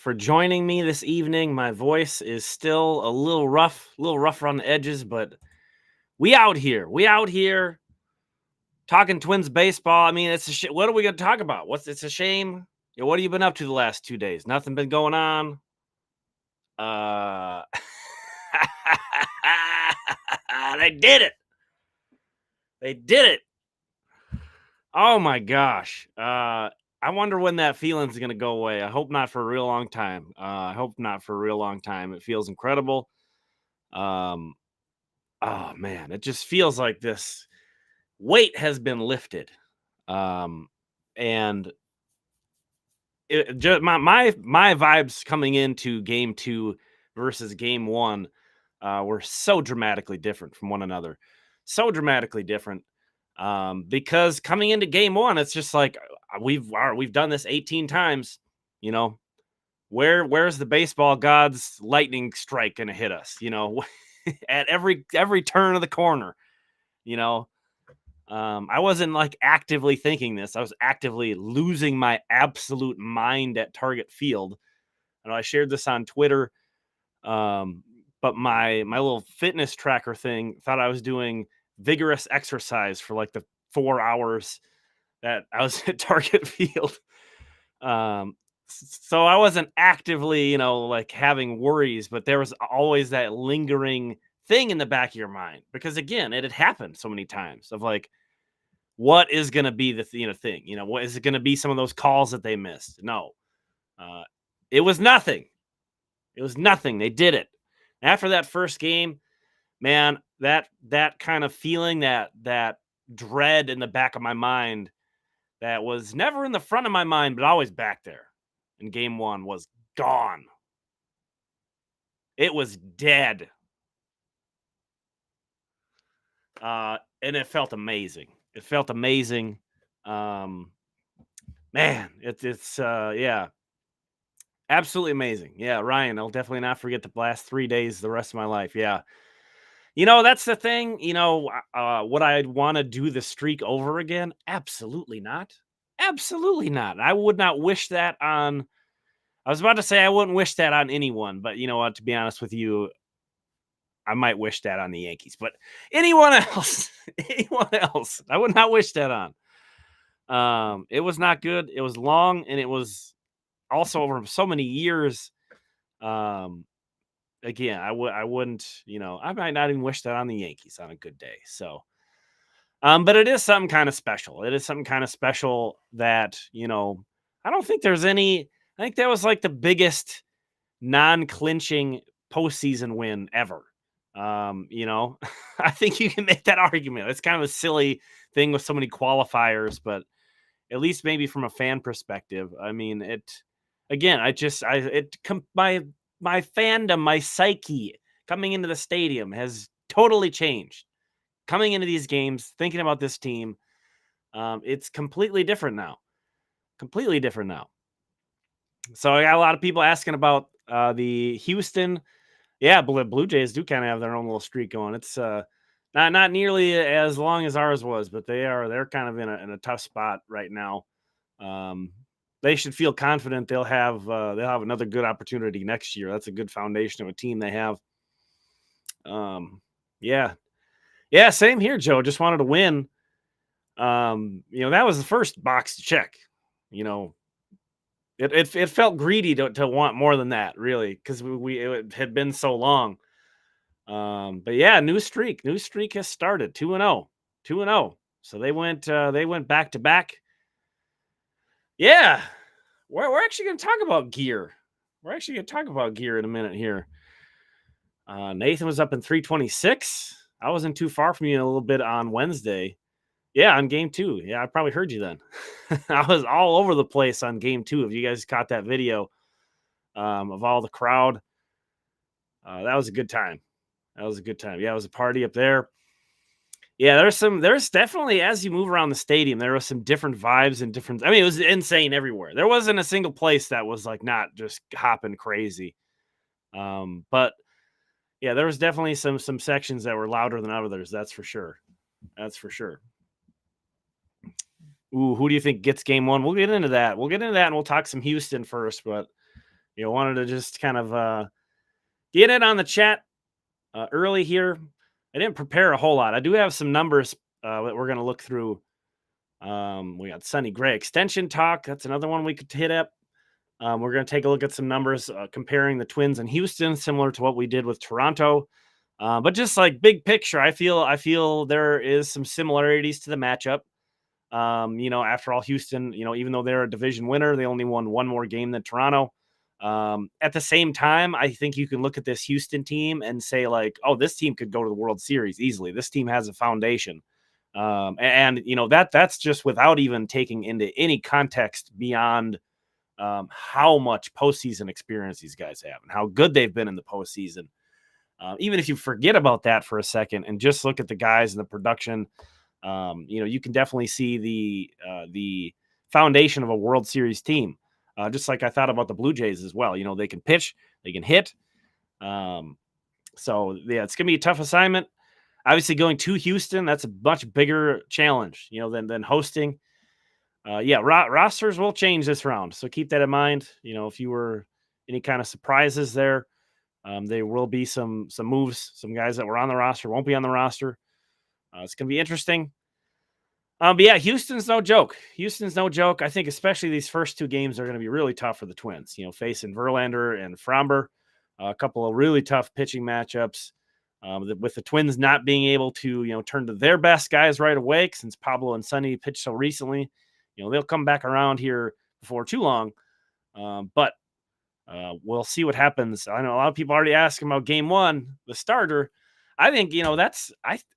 for joining me this evening. My voice is still a little rough around the edges, but we out here. We out here talking Twins baseball. I mean, it's a what are we going to talk about? It's a shame. What have you been up to the last 2 days? Nothing been going on. They did it. They did it. Oh my gosh. I wonder when that feeling's going to go away. I hope not for a real long time. I hope not for a real long time. It feels incredible. Um, oh man, it just feels like this weight has been lifted. And it just my vibes coming into game 2 versus game 1 were so dramatically different from one another. So dramatically different. Because coming into game 1, it's just like we've done this 18 times, you know. Where's the baseball god's lightning strike gonna hit us, at every turn of the corner, you know. I wasn't like actively thinking this. I was actively losing my absolute mind at Target Field. And I shared this on Twitter. But my little fitness tracker thing thought I was doing vigorous exercise for like the 4 hours that I was at Target Field. So I wasn't actively, like having worries, but there was always that lingering thing in the back of your mind because again, it had happened so many times of like, what is going to be the thing? What is it going to be? Some of those calls that they missed? No, it was nothing. It was nothing. They did it after that first game, man. That kind of feeling, that dread in the back of my mind, that was never in the front of my mind, but always back there. In game 1 was gone. It was dead. And it felt amazing. It felt amazing. Man, it's yeah, absolutely amazing. Yeah, Ryan, I'll definitely not forget the last 3 days the rest of my life. Yeah. That's the thing. Would I want to do the streak over again? Absolutely not. Absolutely not. I would not wish that on. I was about to say I wouldn't wish that on anyone, but you know what? To be honest with you, I might wish that on the Yankees. But anyone else, I would not wish that on. It was not good. It was long, and it was also over so many years. Again, I wouldn't, I might not even wish that on the Yankees on a good day. So, but it is something kind of special. It is something kind of special that, I don't think there's any. I think that was like the biggest non-clinching postseason win ever. I think you can make that argument. It's kind of a silly thing with so many qualifiers, but at least maybe from a fan perspective, I mean, my fandom, my psyche coming into the stadium has totally changed. Coming into these games, thinking about this team, it's completely different now. Completely different now. So I got a lot of people asking about the Houston. Yeah, Blue Jays do kind of have their own little streak going. It's not nearly as long as ours was, but they're kind of in a tough spot right now. They should feel confident they'll have another good opportunity next year. That's a good foundation of a team they have. Yeah, same here, Joe. Just wanted to win. That was the first box to check. It felt greedy to want more than that, really, because it had been so long. But yeah, new streak has started. 2-0. So they went back to back. Yeah, we're actually going to talk about gear. We're actually going to talk about gear in a minute here. Nathan was up in 326. I wasn't too far from you a little bit on Wednesday. Yeah, on game 2. Yeah, I probably heard you then. I was all over the place on game 2. If you guys caught that video of all the crowd, that was a good time. Yeah, it was a party up there. Yeah, there's definitely, as you move around the stadium, there was some different vibes and different. I mean, it was insane everywhere. There wasn't a single place that was like not just hopping crazy. But yeah, there was definitely some sections that were louder than others. That's for sure. Ooh, who do you think gets game 1? We'll get into that. And we'll talk some Houston first. But Wanted to just kind of get it on the chat early here. I didn't prepare a whole lot. I do have some numbers that we're going to look through. We got Sonny Gray extension talk. That's another one we could hit up. We're going to take a look at some numbers comparing the Twins and Houston, similar to what we did with Toronto. But just like big picture, I feel there is some similarities to the matchup. After all, Houston, even though they're a division winner, they only won one more game than Toronto. At the same time, I think you can look at this Houston team and say, like, oh, this team could go to the World Series easily. This team has a foundation. That's just without even taking into any context beyond how much postseason experience these guys have and how good they've been in the postseason. Even if you forget about that for a second and just look at the guys and the production, you can definitely see the foundation of a World Series team. Just like I thought about the Blue Jays as well. They can pitch, they can hit. So yeah, it's gonna be a tough assignment. Obviously, going to Houston, that's a much bigger challenge, than hosting. Rosters will change this round, so keep that in mind. If you were any kind of surprises there, there will be some moves. Some guys that were on the roster won't be on the roster. It's going to be interesting. But yeah, Houston's no joke. I think especially these first two games are going to be really tough for the Twins. Facing Verlander and Framber, a couple of really tough pitching matchups. With the Twins not being able to, turn to their best guys right away, since Pablo and Sonny pitched so recently, they'll come back around here before too long. But we'll see what happens. I know a lot of people already asking about game one, the starter. I think,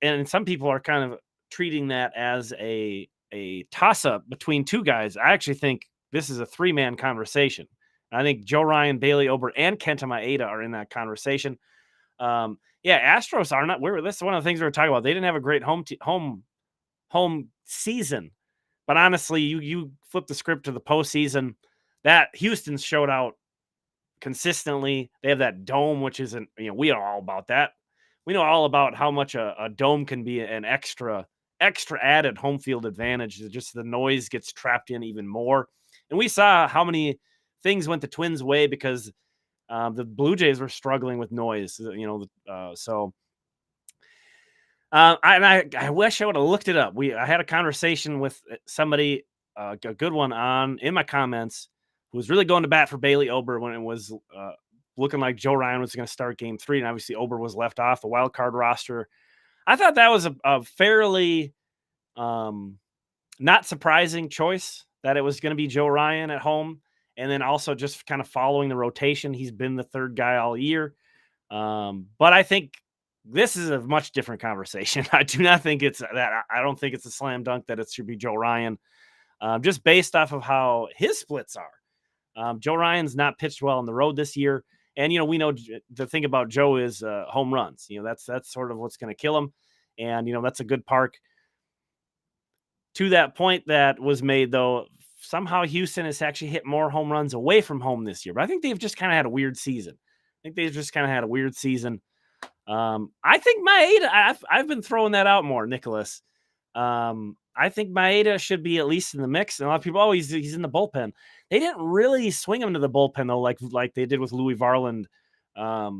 and some people are kind of treating that as a toss-up between two guys. I actually think this is a three-man conversation. I think Joe Ryan, Bailey Ober, and Kenta Maeda are in that conversation. Astros are not. This is one of the things we were talking about. They didn't have a great home season, but honestly, you flip the script to the postseason. That Houston showed out consistently. They have that dome, which isn't. We are all about that. We know all about how much a dome can be an extra added home field advantage. Just the noise gets trapped in even more, and we saw how many things went the Twins' way because the Blue Jays were struggling with noise, I wish I would have looked it up. I had a conversation with somebody, a good one in my comments, who was really going to bat for Bailey Ober when it was looking like Joe Ryan was going to start game 3. And obviously Ober was left off the wild card roster. I thought that was a fairly not surprising choice that it was going to be Joe Ryan at home. And then also just kind of following the rotation. He's been the third guy all year. But I think this is a much different conversation. I do not think it's that. I don't think it's a slam dunk that it should be Joe Ryan, just based off of how his splits are. Joe Ryan's not pitched well on the road this year. And, we know the thing about Joe is home runs. That's sort of what's going to kill him. And, that's a good park. To that point that was made, though, somehow Houston has actually hit more home runs away from home this year. But I think they've just kind of had a weird season. I think Maeda, I've been throwing that out more, Nicholas. I think Maeda should be at least in the mix. And a lot of people, he's in the bullpen. They didn't really swing him to the bullpen, though, like they did with Louis Varland. I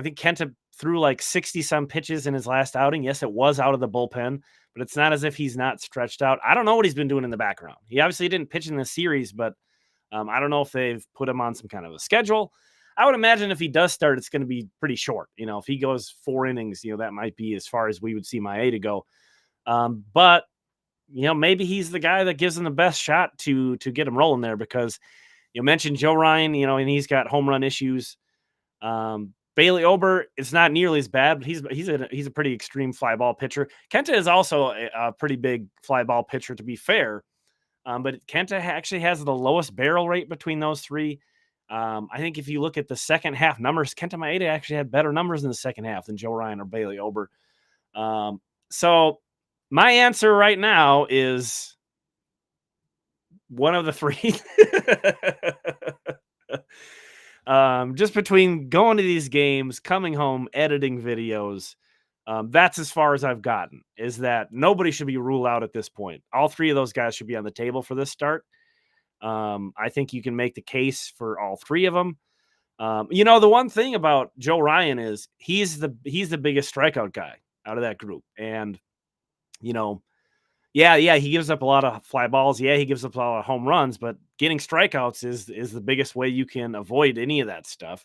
think Kenta threw like 60-some pitches in his last outing. Yes, it was out of the bullpen, but it's not as if he's not stretched out. I don't know what he's been doing in the background. He obviously didn't pitch in this series, but I don't know if they've put him on some kind of a schedule. I would imagine if he does start, it's going to be pretty short. If he goes 4 innings, that might be as far as we would see Maeda go. But maybe he's the guy that gives him the best shot to get him rolling there, because you mentioned Joe Ryan, and he's got home run issues. Bailey Ober is not nearly as bad, but he's a pretty extreme fly ball pitcher. Kenta is also a pretty big fly ball pitcher, to be fair. But Kenta actually has the lowest barrel rate between those three. I think if you look at the second half numbers, Kenta Maeda actually had better numbers in the second half than Joe Ryan or Bailey Ober. So my answer right now is one of the three. Just between going to these games, coming home, editing videos, that's as far as I've gotten, is that nobody should be ruled out at this point. All 3 of those guys should be on the table for this start. I think you can make the case for all 3 of them. The one thing about Joe Ryan is he's the biggest strikeout guy out of that group, and you know, yeah, he gives up a lot of fly balls. Yeah, he gives up a lot of home runs, but getting strikeouts is the biggest way you can avoid any of that stuff.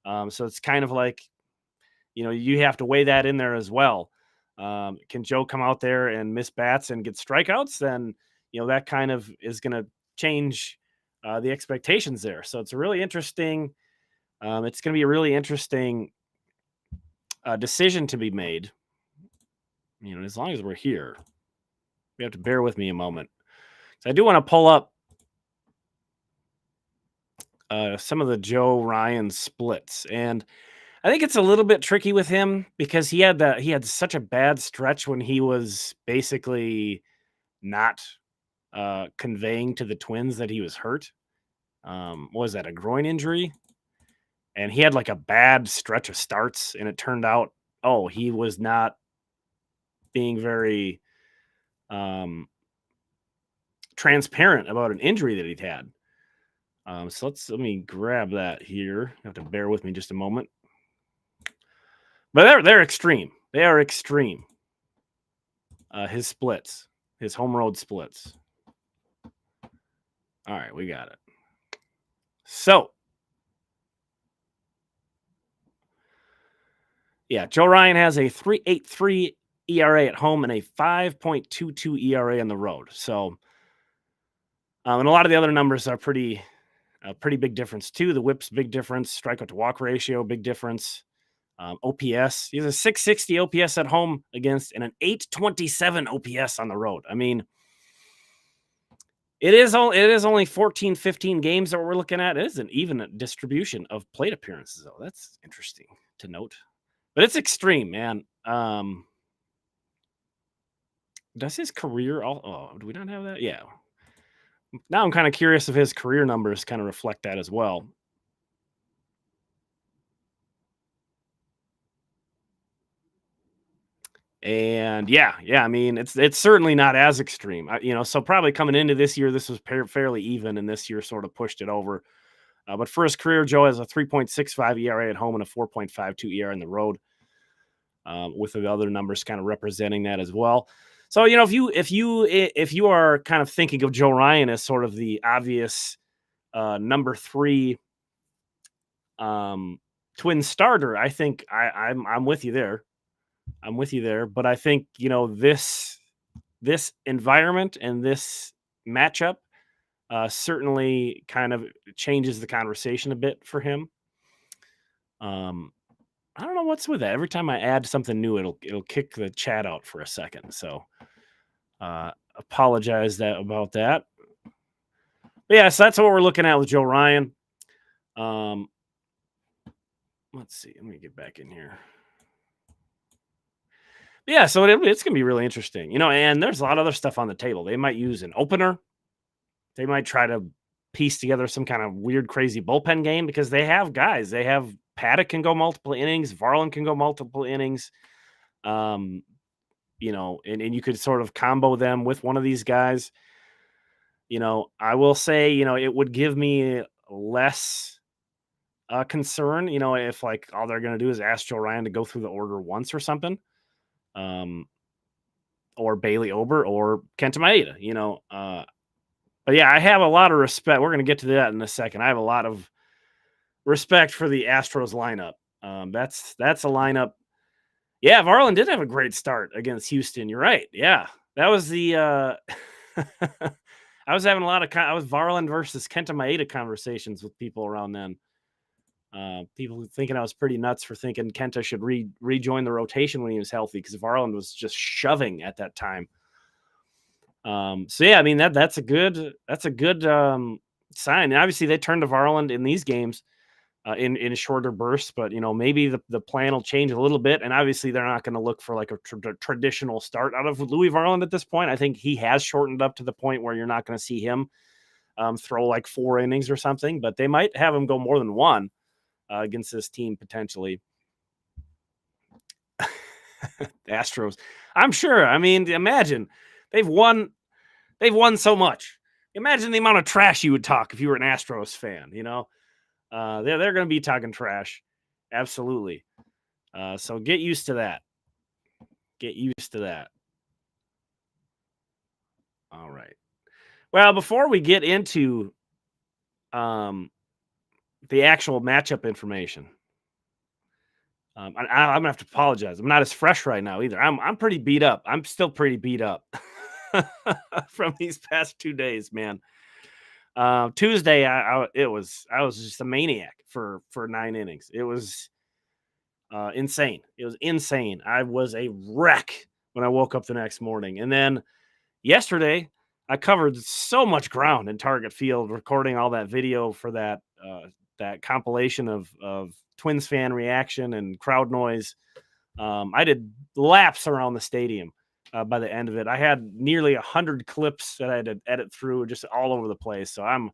So it's kind of like, you have to weigh that in there as well. Can Joe come out there and miss bats and get strikeouts? Then, that kind of is going to change the expectations there. So it's a really interesting. It's going to be a really interesting decision to be made. As long as we're here, you have to bear with me a moment. So I do want to pull up some of the Joe Ryan splits, and I think it's a little bit tricky with him because he had such a bad stretch when he was basically not conveying to the Twins that he was hurt. What was that, a groin injury? And he had like a bad stretch of starts, and it turned out, he was not being very transparent about an injury that he'd had. So let me grab that here. You have to bear with me just a moment. But they're extreme. They are extreme. His splits, his home road splits. All right, we got it. So, yeah, Joe Ryan has a 3.83 ERA at home and a 5.22 ERA on the road. So, and a lot of the other numbers are pretty big difference too. The WHIP's big difference, strikeout to walk ratio, big difference. OPS, he has a 660 OPS at home against and an 827 OPS on the road. I mean, it is only 14, 15 games that we're looking at. It is an even distribution of plate appearances, though. That's interesting to note. But it's extreme, man. Does his career do we not have that? Yeah. Now I'm kind of curious if his career numbers kind of reflect that as well. And yeah, I mean, it's certainly not as extreme. So probably coming into this year, this was fairly even, and this year sort of pushed it over. But for his career, Joe has a 3.65 ERA at home and a 4.52 ERA on the road, with the other numbers kind of representing that as well. So, if you are kind of thinking of Joe Ryan as sort of the obvious number 3 Twin starter, I think I'm with you there. I'm with you there, but I think, this environment and this matchup certainly kind of changes the conversation a bit for him. I don't know what's with that. Every time I add something new, it'll kick the chat out for a second. So apologize about that. But yeah, so that's what we're looking at with Joe Ryan. Let's see. Let me get back in here. Yeah, so it's going to be really interesting, and there's a lot of other stuff on the table. They might use an opener. They might try to piece together some kind of weird, crazy bullpen game because they have guys. They have Paddock can go multiple innings. Varland can go multiple innings. And you could sort of combo them with one of these guys. I will say, it would give me less concern, if like all they're going to do is ask Joe Ryan to go through the order once or something. Or Bailey Ober or Kenta Maeda, but yeah, I have a lot of respect. We're going to get to that in a second. I have a lot of respect for the Astros lineup. That's a lineup. Yeah, Varland did have a great start against Houston. You're right. Yeah, that was the. I was having a lot of. I was Varland versus Kenta Maeda conversations with people around then. People thinking I was pretty nuts for thinking Kenta should rejoin the rotation when he was healthy because Varland was just shoving at that time. So yeah, I mean that's a good sign. And obviously they turned to Varland in these games in shorter bursts, but maybe the plan will change a little bit. And obviously they're not going to look for like a traditional start out of Louis Varland at this point. I think he has shortened up to the point where you're not going to see him throw like 4 innings or something, but they might have him go more than one against this team potentially. The Astros, I'm sure. I mean, imagine they've won so much. Imagine the amount of trash you would talk if you were an Astros fan, They're going to be talking trash. Absolutely. So get used to that. Get used to that. All right. Well, before we get into um, the actual matchup information, I'm gonna have to apologize. I'm not as fresh right now either. I'm pretty beat up. I'm still pretty beat up from these past 2 days, man. Tuesday, I was just a maniac for 9 innings. It was insane. It was insane. I was a wreck when I woke up the next morning, and then yesterday I covered so much ground in Target Field, recording all that video for that compilation of Twins fan reaction and crowd noise. I did laps around the stadium. By the end of it, I had nearly 100 clips that I had to edit through, just all over the place. So I'm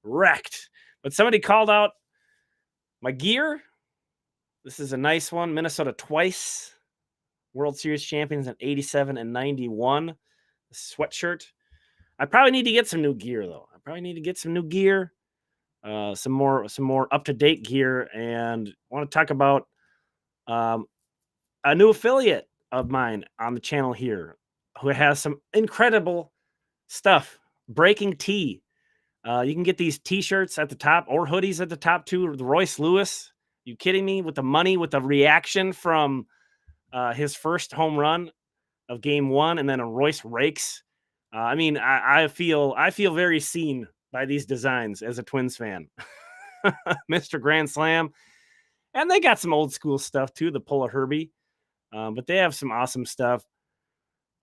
wrecked. But somebody called out my gear. This is a nice one. Minnesota twice World Series champions in 87 and 91. The sweatshirt. I probably need to get some new gear though. Some more up-to-date gear, and I want to talk about a new affiliate of mine on the channel here who has some incredible stuff. Breaking Tea. You can get these t-shirts at the top or hoodies at the top too. The Royce Lewis. You kidding me? With the money, with the reaction from his first home run of game 1, and then a Royce rakes. I feel very seen by these designs as a Twins fan. Mr. Grand Slam. And they got some old school stuff too, the Pull a Herbie. But they have some awesome stuff.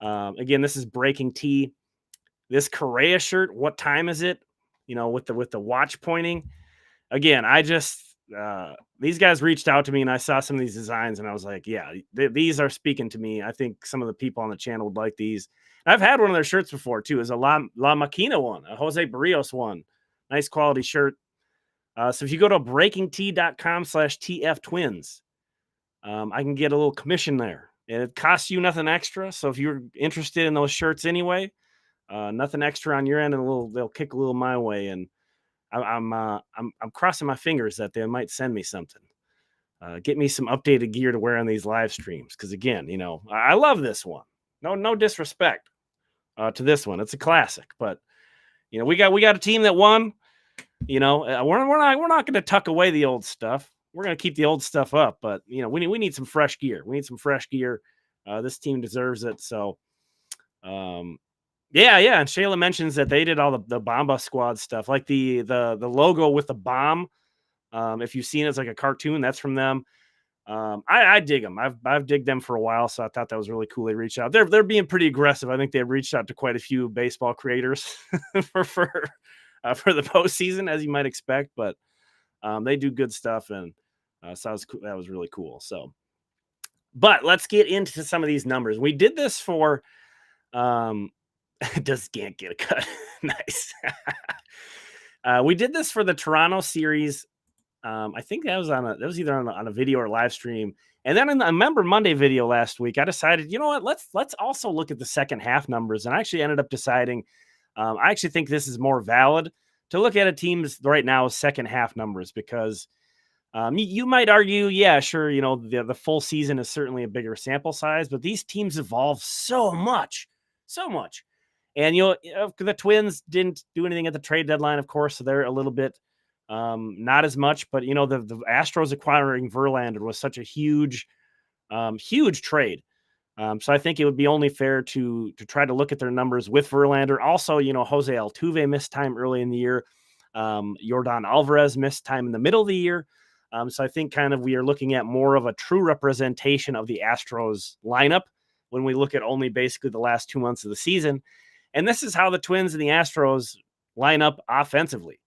Again, this is Breaking Tea. This Correa shirt, what time is it? With the watch pointing. Again, I just these guys reached out to me, and I saw some of these designs, and I was like, yeah, these are speaking to me. I think some of the people on the channel would like these. And I've had one of their shirts before too. Is a La Maquina one, a Jose Barrios one. Nice quality shirt. So if you go to breakingtea.com/TF Twins, I can get a little commission there, and it costs you nothing extra. So if you're interested in those shirts anyway, nothing extra on your end, and they'll kick a little my way. And I'm crossing my fingers that they might send me something. Get me some updated gear to wear on these live streams, because again, I love this one. No disrespect to this one. It's a classic, but we got a team that won. We're not going to tuck away the old stuff. We're going to keep the old stuff up, but we need some fresh gear. We need some fresh gear. This team deserves it. So, yeah. And Shayla mentions that they did all the Bomba Squad stuff, like the logo with the bomb. If you've seen it, it's like a cartoon. That's from them. I dig them. I've digged them for a while, so I thought that was really cool. They reached out. They're being pretty aggressive. I think they've reached out to quite a few baseball creators for the postseason, as you might expect. But they do good stuff, and so that was really cool. So, but let's get into some of these numbers. We did this for does Gant get a cut? Nice. We did this for the Toronto series. I think that was either on a video or live stream. And then in the Member Monday video last week, I decided, you know what, let's also look at the second half numbers. And I actually ended up deciding, I actually think this is more valid to look at a team's right now second half numbers, because you might argue, yeah, sure, the full season is certainly a bigger sample size, but these teams evolve so much. And the Twins didn't do anything at the trade deadline, of course, so they're a little bit not as much. But the Astros acquiring Verlander was such a huge trade. So I think it would be only fair to try to look at their numbers with Verlander. Also, Jose Altuve missed time early in the year. Yordan Alvarez missed time in the middle of the year. So I think kind of we are looking at more of a true representation of the Astros lineup when we look at only basically the last 2 months of the season. And this is how the Twins and the Astros line up offensively.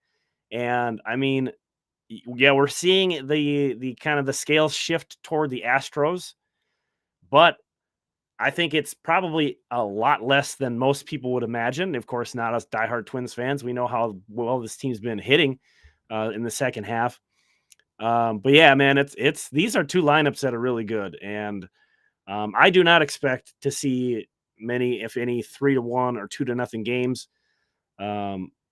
And I mean, yeah, we're seeing the kind of the scales shift toward the Astros, but I think it's probably a lot less than most people would imagine. Of course, not us diehard Twins fans. We know how well this team's been hitting in the second half. But yeah, man, these are two lineups that are really good. And I do not expect to see many, if any, 3-1 or 2-0 games.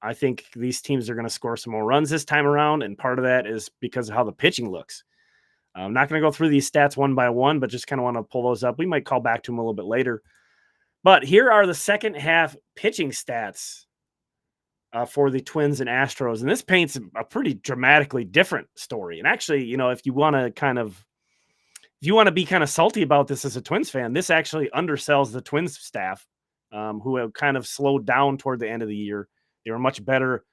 I think these teams are going to score some more runs this time around, and part of that is because of how the pitching looks. I'm not going to go through these stats one by one, but just kind of want to pull those up. We might call back to them a little bit later. But here are the second half pitching stats for the Twins and Astros. And this paints a pretty dramatically different story. And actually, if you want to be kind of salty about this as a Twins fan, this actually undersells the Twins staff, who have kind of slowed down toward the end of the year. They were much better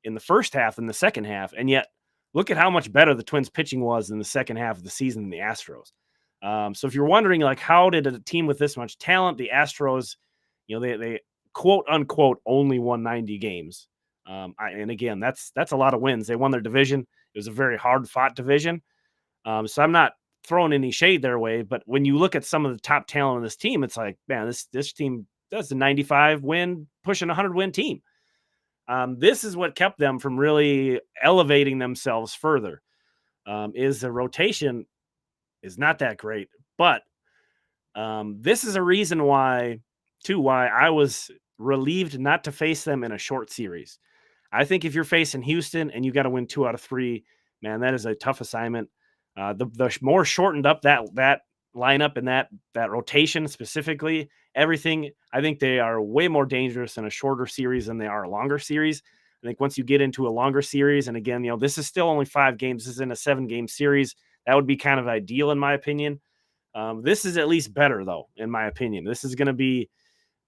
in the first half than the second half. And yet, look at how much better the Twins pitching was in the second half of the season than the Astros. So if you're wondering, like, how did a team with this much talent, the Astros, they quote unquote only won 90 games. And again, that's a lot of wins. They won their division. It was a very hard fought division. So I'm not throwing any shade their way, but when you look at some of the top talent on this team, it's like, man, this team does a 95 win, pushing a 100 win team. This is what kept them from really elevating themselves further. Is the rotation is not that great, but this is a reason why I was relieved not to face them in a short series. I think if you're facing Houston and you got to win 2 out of 3, man, that is a tough assignment. The more shortened up that lineup and that rotation specifically, everything, I think they are way more dangerous in a shorter series than they are a longer series. I think once you get into a longer series, and again, this is still only 5 games, this is in a 7-game series, that would be kind of ideal in my opinion. This is at least better though, in my opinion. This is going to be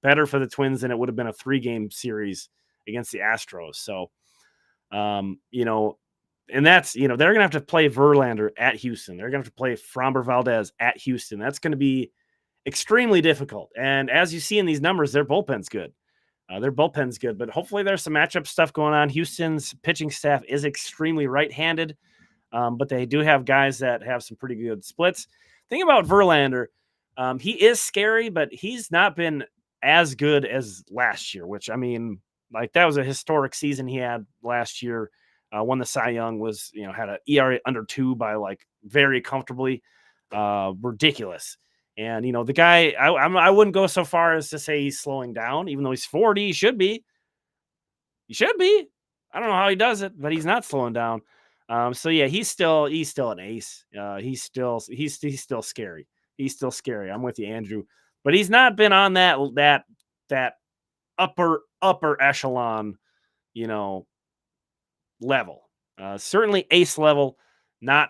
better for the Twins than it would have been a 3-game series against the Astros. So, and that's, they're going to have to play Verlander at Houston. They're going to have to play Framber Valdez at Houston. That's going to be extremely difficult. And as you see in these numbers, their bullpen's good. But hopefully there's some matchup stuff going on. Houston's pitching staff is extremely right-handed, but they do have guys that have some pretty good splits. Thing about Verlander, he is scary, but he's not been as good as last year, which, I mean, like, that was a historic season he had last year. Won the Cy Young, was, had an ERA under 2 by, like, very comfortably. Ridiculous. And, the guy, I wouldn't go so far as to say he's slowing down, even though he's 40. He should be. I don't know how he does it, but he's not slowing down. So yeah, he's still an ace. He's still scary. He's still scary. I'm with you, Andrew. But he's not been on that upper echelon, level. Certainly ace level, not,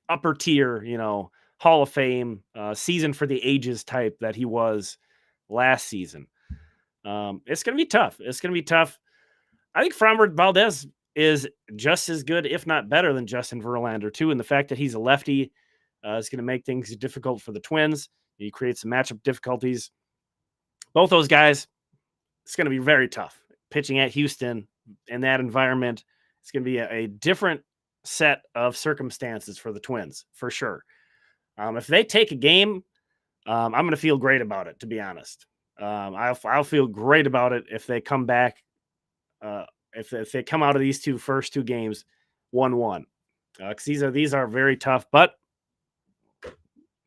upper tier, Hall of Fame, season for the ages type that he was last season. It's going to be tough. I think Framber Valdez is just as good, if not better, than Justin Verlander too. And the fact that he's a lefty is going to make things difficult for the Twins. He creates some matchup difficulties. Both those guys, it's going to be very tough. Pitching at Houston in that environment, it's going to be a different set of circumstances for the Twins, for sure. If they take a game, I'm going to feel great about it, to be honest. I'll feel great about it if they come back, if they come out of these first two games 1-1. Because these are very tough. But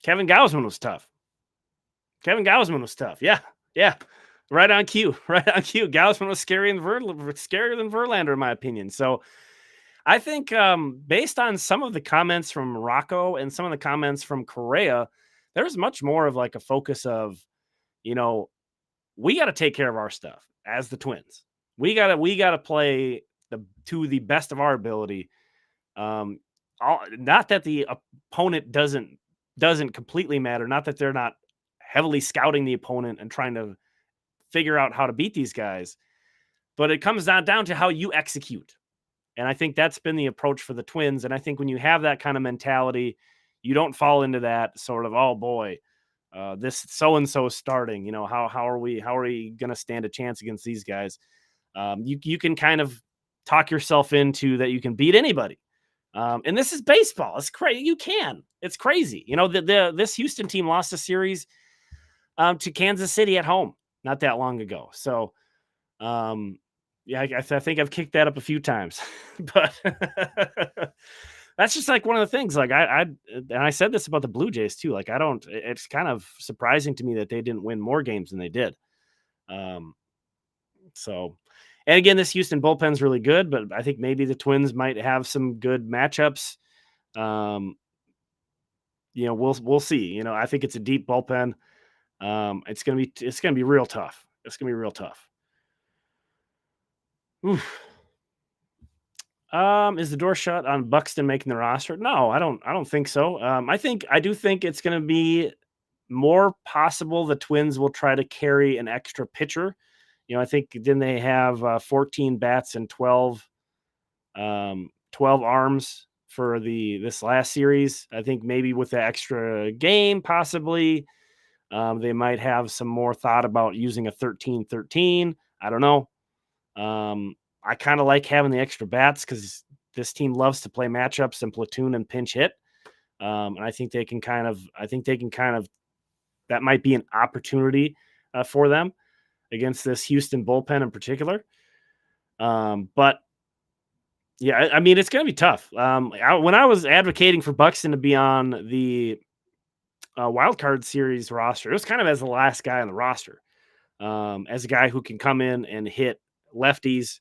Kevin Gausman was tough. Yeah. Right on cue. Gausman was scarier than Verlander, in my opinion. So I think based on some of the comments from Rocco and some of the comments from Correa, there's much more of like a focus of, we got to take care of our stuff as the Twins. We got to play to the best of our ability. Not that the opponent doesn't completely matter. Not that they're not heavily scouting the opponent and trying to figure out how to beat these guys, but it comes down to how you execute. And I think that's been the approach for the Twins. And I think when you have that kind of mentality, you don't fall into that sort of, oh boy, this so-and-so is starting, how are we going to stand a chance against these guys? You can kind of talk yourself into that you can beat anybody. And this is baseball. It's crazy. You can. It's crazy. This Houston team lost a series to Kansas City at home not that long ago. So, yeah, I think I've kicked that up a few times, but that's just like one of the things. Like and I said this about the Blue Jays too. Like it's kind of surprising to me that they didn't win more games than they did. So, and again, this Houston bullpen's really good, but I think maybe the Twins might have some good matchups. Um, we'll see. I think it's a deep bullpen. It's gonna be real tough. It's gonna be real tough. Oof. Is the door shut on Buxton making the roster? No, I don't think so. I do think it's going to be more possible the Twins will try to carry an extra pitcher. I think then they have 14 bats and 12 arms for this last series. I think maybe with the extra game, possibly they might have some more thought about using a 13-13. I don't know. I kind of like having the extra bats because this team loves to play matchups and platoon and pinch hit. And I think they can kind of, that might be an opportunity for them against this Houston bullpen in particular. But yeah, I mean, it's going to be tough. When I was advocating for Buxton to be on the wild card series roster, it was kind of as the last guy on the roster, as a guy who can come in and hit lefties.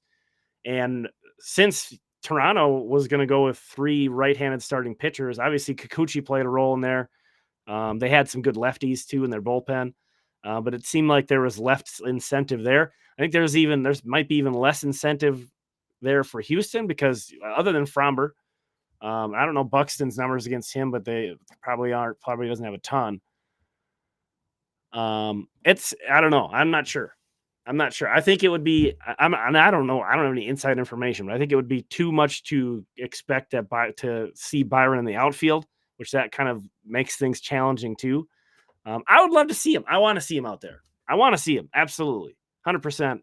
And since Toronto was going to go with 3 right-handed starting pitchers, obviously Kikuchi played a role in there. They had some good lefties too in their bullpen, but it seemed like there was left incentive there. I think there might be even less incentive there for Houston because other than Fromber, I don't know Buxton's numbers against him, but they probably doesn't have a ton. I don't know. I'm not sure. I think it would be. I don't know. I don't have any inside information, but I think it would be too much to expect to see Byron in the outfield, which that kind of makes things challenging too. I would love to see him. I want to see him out there. I want to see him absolutely, 100%.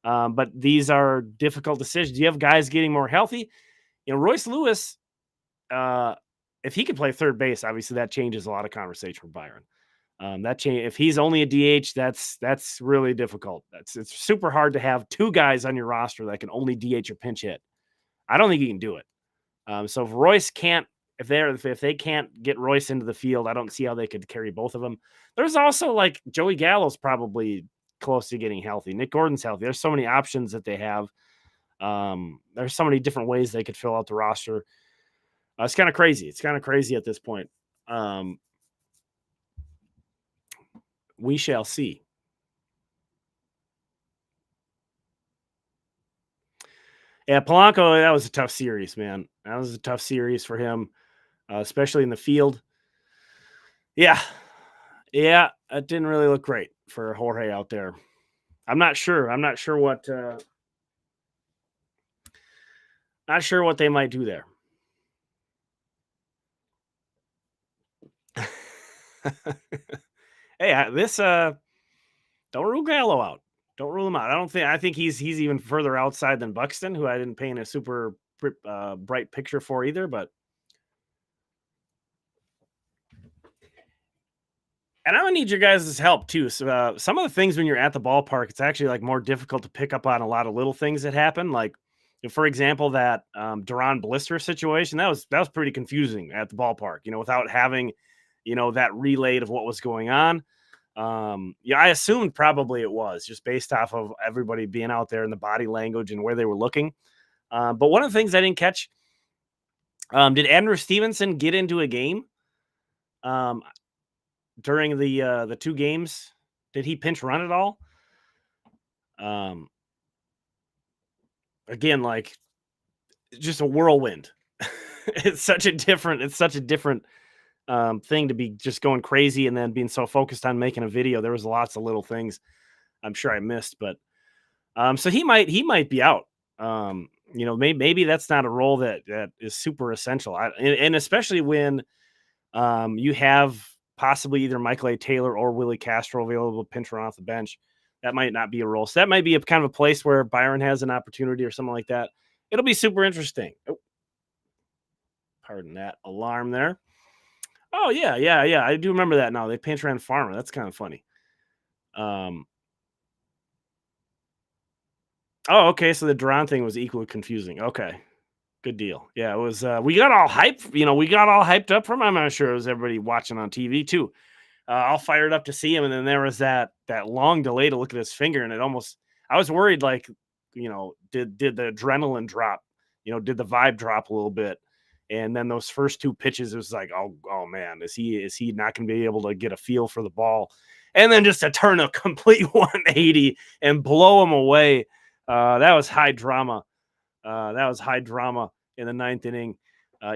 But these are difficult decisions. You have guys getting more healthy. Royce Lewis. If he could play third base, obviously that changes a lot of conversation for Byron. If he's only a DH, that's really difficult. It's super hard to have 2 guys on your roster that can only DH or pinch hit. I don't think he can do it. So if Royce can't, if they can't get Royce into the field, I don't see how they could carry both of them. There's also like Joey Gallo's probably close to getting healthy. Nick Gordon's healthy. There's so many options that they have. There's so many different ways they could fill out the roster. It's kind of crazy. It's kind of crazy at this point. We shall see. Yeah, Polanco, that was a tough series, man. That was a tough series for him, especially in the field. Yeah, it didn't really look great for Jorge out there. I'm not sure what they might do there. Hey, don't rule Gallo out. Don't rule him out. I think he's even further outside than Buxton, who I didn't paint a super bright picture for either, but and I'm gonna need your guys' help too. So some of the things when you're at the ballpark, it's actually like more difficult to pick up on a lot of little things that happen. Like, for example, that Duran Blister situation that was pretty confusing at the ballpark. Without having, that relayed of what was going on. I assumed probably it was just based off of everybody being out there and the body language and where they were looking. But one of the things I didn't catch, did Andrew Stevenson get into a game? During the 2 games, did he pinch run at all? Again, like just a whirlwind. It's such a different thing to be just going crazy and then being so focused on making a video. There was lots of little things I'm sure I missed, but so he might be out. Maybe that's not a role that is super essential. And especially when you have possibly either Michael A. Taylor or Willie Castro available to pinch run off the bench. That might not be a role. So that might be a kind of a place where Byron has an opportunity or something like that. It'll be super interesting. Oh, pardon that alarm there. Oh, yeah. I do remember that now. They pinch ran Farmer. That's kind of funny. Oh, okay. So the Duran thing was equally confusing. Okay. Good deal. Yeah, it was. We got all hyped. We got all hyped up from him. I'm sure it was everybody watching on TV too. All fired up to see him, and then there was that long delay to look at his finger, and it almost. I was worried, like, did the adrenaline drop? Did the vibe drop a little bit? And then those first two pitches, it was like, oh man, is he not going to be able to get a feel for the ball? And then just to turn a complete 180 and blow him away. That was high drama. That was high drama in the ninth inning.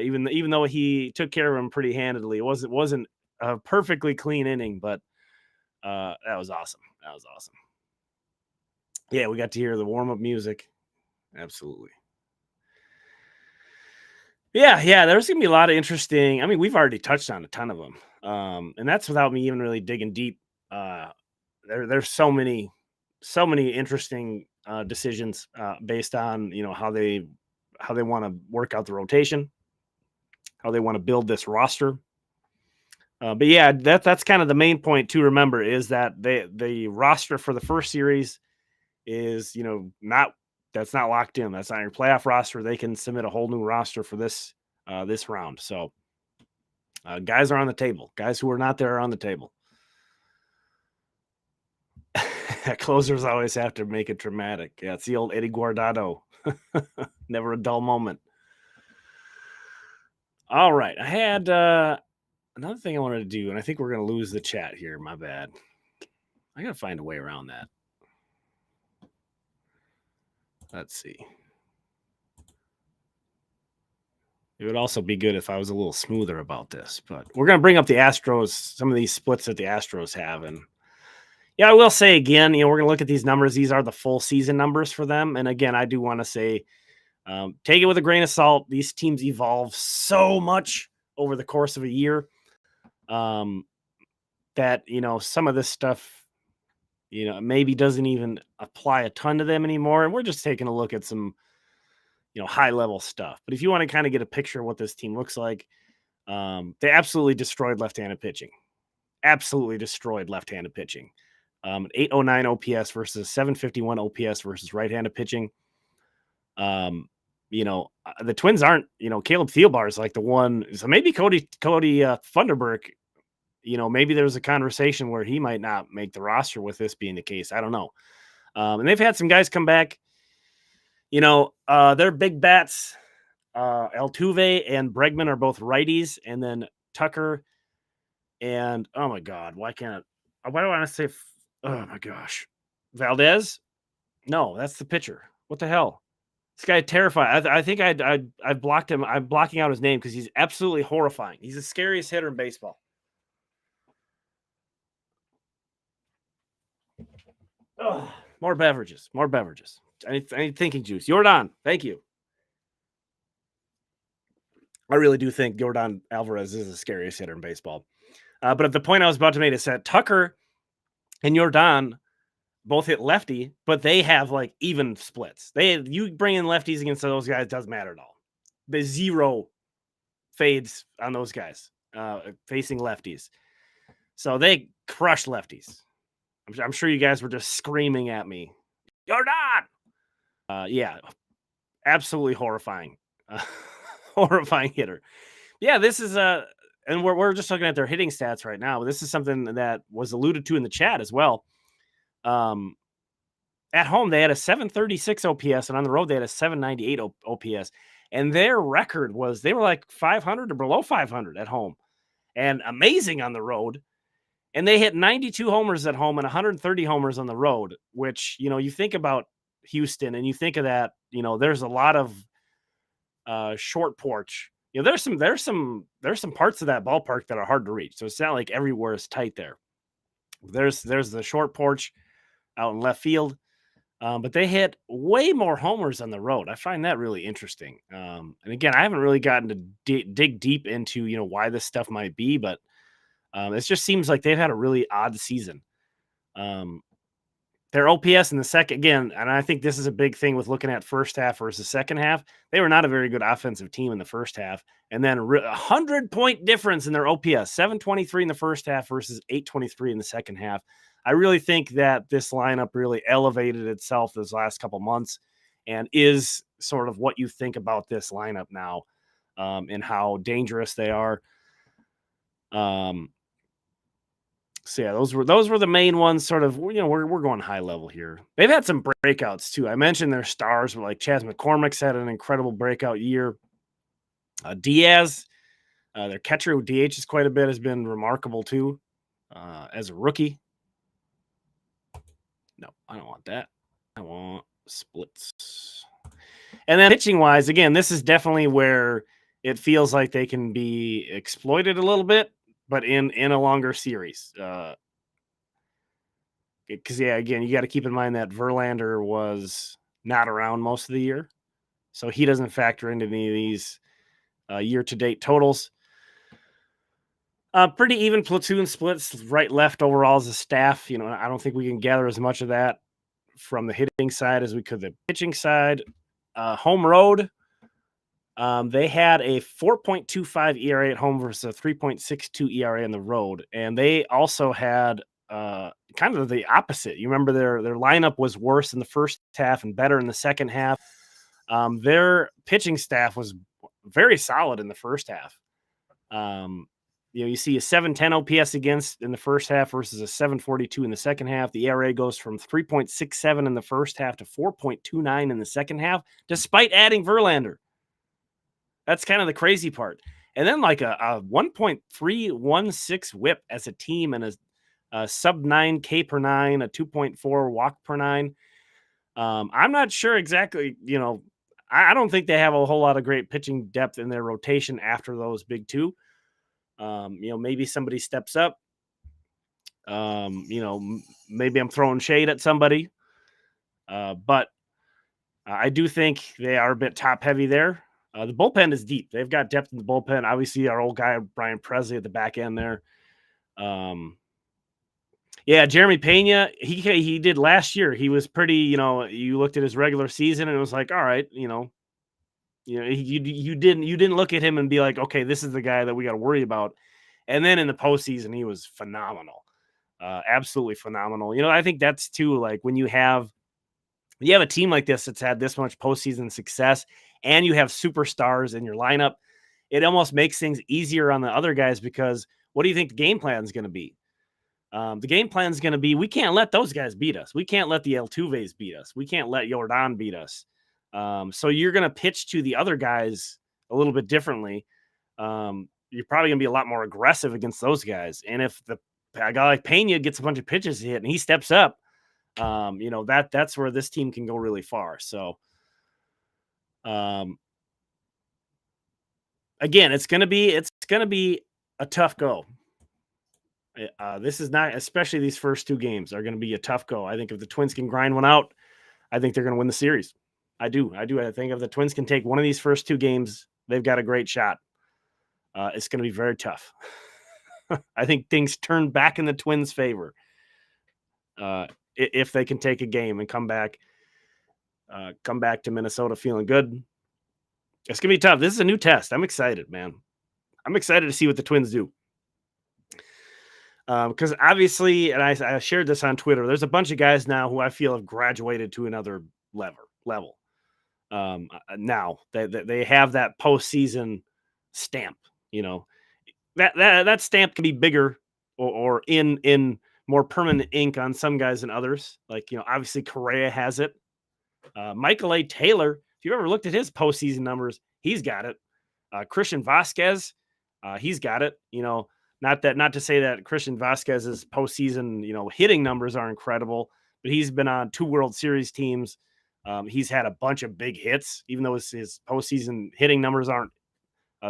Even though he took care of him pretty handedly, it wasn't a perfectly clean inning, but that was awesome. That was awesome. Yeah, we got to hear the warm up music. Absolutely. Yeah. There's gonna be a lot of interesting. I mean, we've already touched on a ton of them, and that's without me even really digging deep. There's so many interesting decisions based on how they want to work out the rotation, how they want to build this roster. But yeah, that's kind of the main point to remember is that the roster for the first series is not that's not locked in. That's not your playoff roster. They can submit a whole new roster for this round. So guys are on the table. Guys who are not there are on the table. Closers always have to make it dramatic. Yeah, it's the old Eddie Guardado. Never a dull moment. All right. I had another thing I wanted to do, and I think we're going to lose the chat here. My bad. I got to find a way around that. Let's see. It would also be good if I was a little smoother about this, but we're going to bring up the Astros, some of these splits that the Astros have. And yeah, I will say again, we're going to look at these numbers. These are the full season numbers for them. And again, I do want to say, take it with a grain of salt. These teams evolve so much over the course of a year that, some of this stuff, maybe doesn't even apply a ton to them anymore. And we're just taking a look at some, high level stuff. But if you want to kind of get a picture of what this team looks like, they absolutely destroyed left-handed pitching. Absolutely destroyed left-handed pitching. 809 OPS versus 751 OPS versus right-handed pitching. The Twins aren't, Caleb Thielbar is like the one. So maybe Cody Funderburk, maybe there was a conversation where he might not make the roster with this being the case. I don't know. And they've had some guys come back. Their big bats, Altuve and Bregman are both righties, and then Tucker and oh my God, why do I want to say? Oh my gosh, Valdez? No, that's the pitcher. What the hell? This guy terrifying. I think I blocked him. I'm blocking out his name because he's absolutely horrifying. He's the scariest hitter in baseball. Oh, more beverages. I need thinking juice. Jordan, thank you. I really do think Jordan Alvarez is the scariest hitter in baseball. But the point I was about to make is that Tucker and Jordan both hit lefty, but they have like even splits. You bring in lefties against those guys, doesn't matter at all. There's zero fades on those guys facing lefties. So they crush lefties. I'm sure you guys were just screaming at me. Jordan! Yeah, absolutely horrifying. Horrifying hitter. Yeah, this is and we're just looking at their hitting stats right now. This is something that was alluded to in the chat as well. At home, they had a 736 OPS, and on the road, they had a 798 OPS. And their record was they were like 500 or below 500 at home, and amazing on the road. And they hit 92 homers at home and 130 homers on the road, which, you think about Houston and you think of that, there's a lot of short porch. There's some parts of that ballpark that are hard to reach. So it's not like everywhere is tight there. There's the short porch out in left field. But they hit way more homers on the road. I find that really interesting. And again, I haven't really gotten to dig deep into, why this stuff might be, but it just seems like they've had a really odd season. Their OPS in the second, again, and I think this is a big thing with looking at first half versus second half. They were not a very good offensive team in the first half. And then 100-point difference in their OPS, 723 in the first half versus 823 in the second half. I really think that this lineup really elevated itself those last couple months and is sort of what you think about this lineup now and how dangerous they are. So yeah, those were the main ones. Sort of, we're going high level here. They've had some breakouts too. I mentioned their stars, but like Chas McCormick's had an incredible breakout year. Diaz, their catcher who DHs quite a bit, has been remarkable too. As a rookie. No, I don't want that. I want splits. And then pitching wise, again, this is definitely where it feels like they can be exploited a little bit, but in a longer series. Because again, you got to keep in mind that Verlander was not around most of the year, so he doesn't factor into any of these year-to-date totals. Pretty even platoon splits, right, left overall as a staff. I don't think we can gather as much of that from the hitting side as we could the pitching side. Home road, they had a 4.25 ERA at home versus a 3.62 ERA on the road, and they also had kind of the opposite. You remember their lineup was worse in the first half and better in the second half. Their pitching staff was very solid in the first half. You see a 710 OPS against in the first half versus a 742 in the second half. The ERA goes from 3.67 in the first half to 4.29 in the second half, despite adding Verlander. That's kind of the crazy part. And then like a 1.316 whip as a team and a sub 9 K per 9, a 2.4 walk per 9. I'm not sure exactly, I don't think they have a whole lot of great pitching depth in their rotation after those big two. Maybe somebody steps up. Maybe I'm throwing shade at somebody. But I do think they are a bit top heavy there. The bullpen is deep. They've got depth in the bullpen. Obviously, our old guy, Brian Presley, at the back end there. Jeremy Pena, he did last year. He was pretty, you looked at his regular season and it was like, all right, you didn't look at him and be like, okay, this is the guy that we got to worry about. And then in the postseason, he was phenomenal. Absolutely phenomenal. I think that's too, like when you have a team like this that's had this much postseason success and you have superstars in your lineup, it almost makes things easier on the other guys because what do you think the game plan is going to be? The game plan is going to be, we can't let those guys beat us. We can't let the Altuves beat us. We can't let Jordan beat us. So you're going to pitch to the other guys a little bit differently. You're probably going to be a lot more aggressive against those guys. And if a guy like Pena gets a bunch of pitches hit and he steps up, that's where this team can go really far. So, again, it's going to be a tough go. This is not, especially these first two games are going to be a tough go. I think if the Twins can grind one out, I think they're going to win the series. I do. I think if the Twins can take one of these first two games, they've got a great shot. It's going to be very tough. I think things turn back in the Twins' favor if they can take a game and come back to Minnesota feeling good. It's going to be tough. This is a new test. I'm excited, man. I'm excited to see what the Twins do. Because obviously, and I shared this on Twitter, there's a bunch of guys now who I feel have graduated to another level. Now they have that postseason stamp. That stamp can be bigger or in more permanent ink on some guys than others. Like, obviously Correa has it. Michael A. Taylor, if you've ever looked at his postseason numbers, he's got it. Christian Vasquez, he's got it. Not to say that Christian Vasquez's postseason, hitting numbers are incredible, but he's been on 2 World Series teams. He's had a bunch of big hits, even though his postseason hitting numbers aren't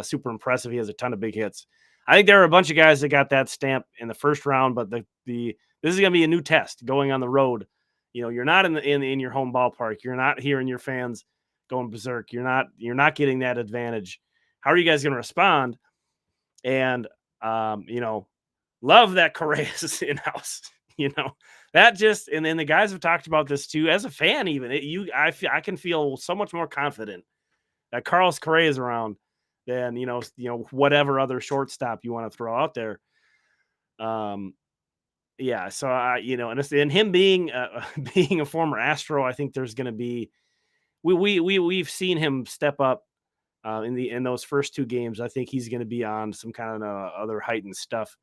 super impressive. He has a ton of big hits. I think there are a bunch of guys that got that stamp in the first round, but this is going to be a new test going on the road. You're not in your home ballpark. You're not hearing your fans going berserk. You're not getting that advantage. How are you guys going to respond? And love that Correa's in-house. That just, and then the guys have talked about this too as a fan. Even I can feel so much more confident that Carlos Correa is around than whatever other shortstop you want to throw out there. Yeah. So and him being a former Astro, I think there's going to be we've seen him step up in those first 2 games. I think he's going to be on some kind of other heightened stuff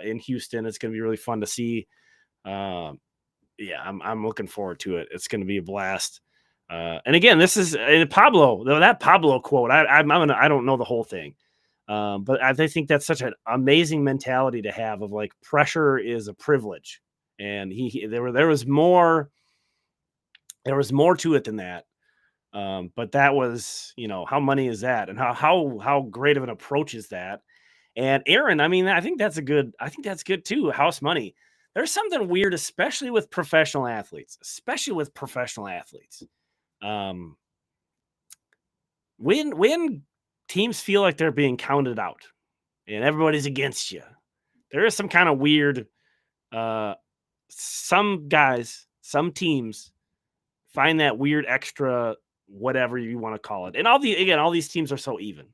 in Houston. It's going to be really fun to see. Yeah, I'm looking forward to it. It's going to be a blast. And again, this is Pablo. That Pablo quote. I don't know the whole thing, but I think that's such an amazing mentality to have of like pressure is a privilege, and there was more to it than that. But that was, how money is that, and how great of an approach is that? And Aaron, I mean, I think that's good too. House money. There's something weird, especially with professional athletes, Um, when teams feel like they're being counted out and everybody's against you, there is some kind of weird. Some guys, some teams find that weird extra, whatever you want to call it. And all these teams are so even,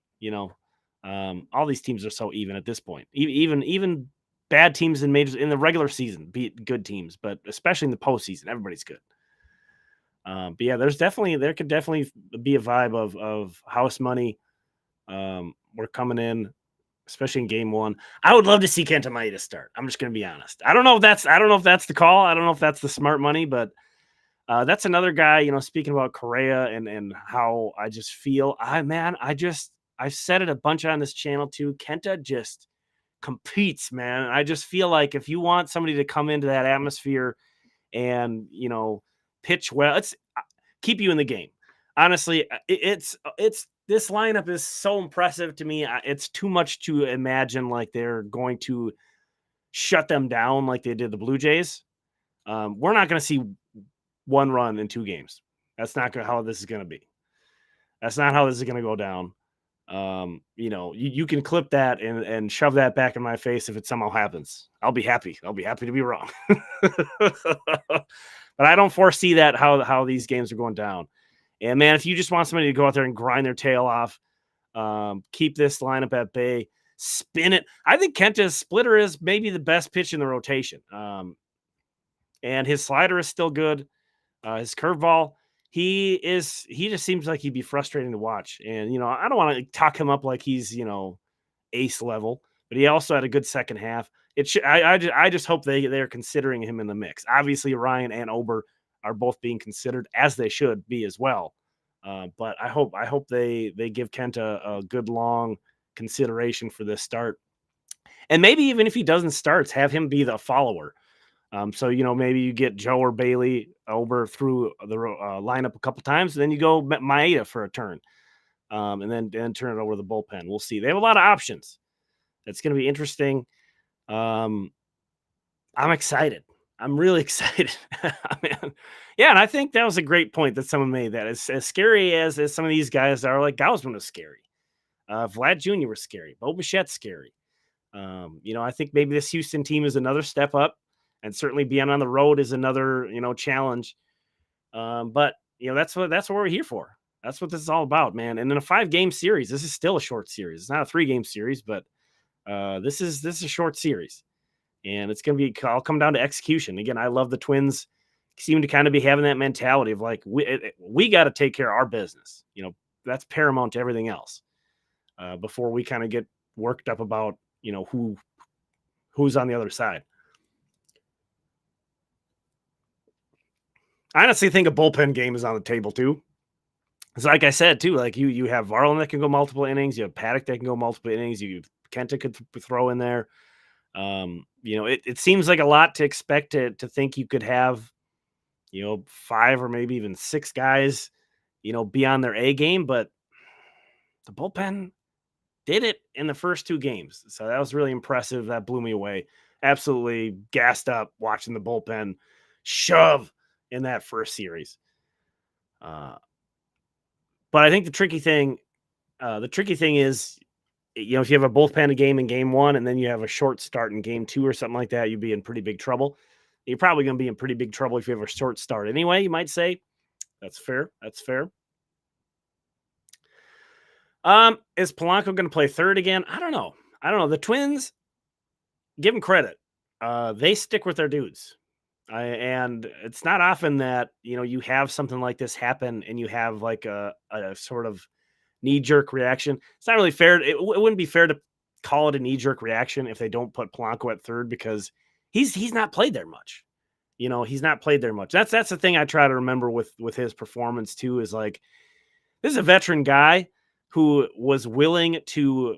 all these teams are so even at this point. Even bad teams in majors in the regular season beat good teams, but especially in the postseason, everybody's good. But yeah, there could definitely be a vibe of house money. We're coming in, especially in game one. I would love to see Kenta Maeda start. I'm just going to be honest. I don't know if that's the call. I don't know if that's the smart money, but that's another guy, speaking about Correa and how I just feel, I've said it a bunch on this channel too. Kenta just competes, man. I just feel like if you want somebody to come into that atmosphere and, pitch well, it's keep you in the game. Honestly, it's this lineup is so impressive to me. It's too much to imagine like they're going to shut them down like they did the Blue Jays. We're not going to see one run in 2 games. That's not how this is going to be. That's not how this is going to go down. You can clip that and shove that back in my face if it somehow happens. I'll be happy. I'll be happy to be wrong. But I don't foresee that how these games are going down. And man, if you just want somebody to go out there and grind their tail off, keep this lineup at bay, spin it. I think Kenta's splitter is maybe the best pitch in the rotation. And his slider is still good. His curveball, he just seems like he'd be frustrating to watch. And, I don't want to talk him up like he's, ace level, but he also had a good second half. I just hope they're considering him in the mix. Obviously, Ryan and Ober are both being considered, as they should be as well. But I hope they give Kenta a good long consideration for this start. And maybe even if he doesn't start, have him be the follower. So, maybe you get Joe or Bailey over through the lineup a couple times, and then you go Maeda for a turn, and then turn it over to the bullpen. We'll see. They have a lot of options. It's going to be interesting. I'm excited. I'm really excited. Man. Yeah, and I think that was a great point that someone made. That as scary as some of these guys are, like Gausman was scary. Vlad Jr. was scary. Bo Bichette's scary. I think maybe this Houston team is another step up. And certainly being on the road is another, challenge. But that's what we're here for. That's what this is all about, man. And in a 5-game series, this is still a short series. It's not a 3-game series, but this is a short series, and it's going to be all come down to execution. Again, I love the Twins seem to kind of be having that mentality of like we got to take care of our business. That's paramount to everything else. Before we kind of get worked up about who's on the other side. I honestly think a bullpen game is on the table too. It's like I said too, like you have Varland that can go multiple innings, you have Paddock that can go multiple innings, Kenta could throw in there. It seems like a lot to expect to think you could have, 5 or maybe even 6 guys, be on their A game, but the bullpen did it in the first 2 games. So that was really impressive. That blew me away. Absolutely gassed up watching the bullpen shove in that first series. But I think the tricky thing is, if you have a bullpen game in game 1 and then you have a short start in game 2 or something like that, you'd be in pretty big trouble. You're probably going to be in pretty big trouble if you have a short start anyway, you might say. That's fair. Is Polanco going to play third again? I don't know. The Twins, give them credit. They stick with their dudes. And it's not often that, you have something like this happen and you have like a sort of knee-jerk reaction. It's not really fair. It wouldn't be fair to call it a knee-jerk reaction if they don't put Polanco at third because he's not played there much. He's not played there much. That's the thing I try to remember with his performance too, is like, this is a veteran guy who was willing to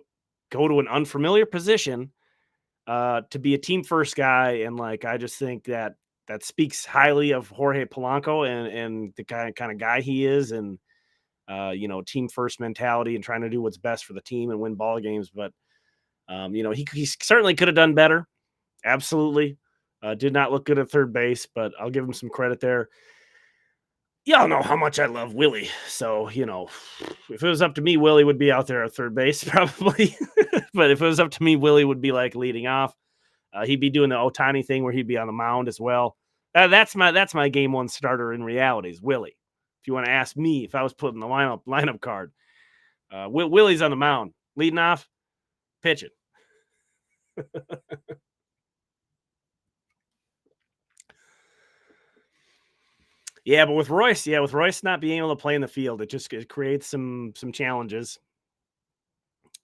go to an unfamiliar position to be a team first guy. And like, I just think that speaks highly of Jorge Polanco and the kind of guy he is. And, team first mentality and trying to do what's best for the team and win ball games. But, he certainly could have done better. Absolutely. Did not look good at third base, but I'll give him some credit there. Y'all know how much I love Willie. So, if it was up to me, Willie would be out there at third base probably. But if it was up to me, Willie would be like leading off. He'd be doing the Ohtani thing where he'd be on the mound as well. That's my game one starter in reality is Willie. If you want to ask me if I was putting the lineup card, Willie's on the mound, leading off, pitching. Yeah, but with Royce not being able to play in the field, it creates some challenges.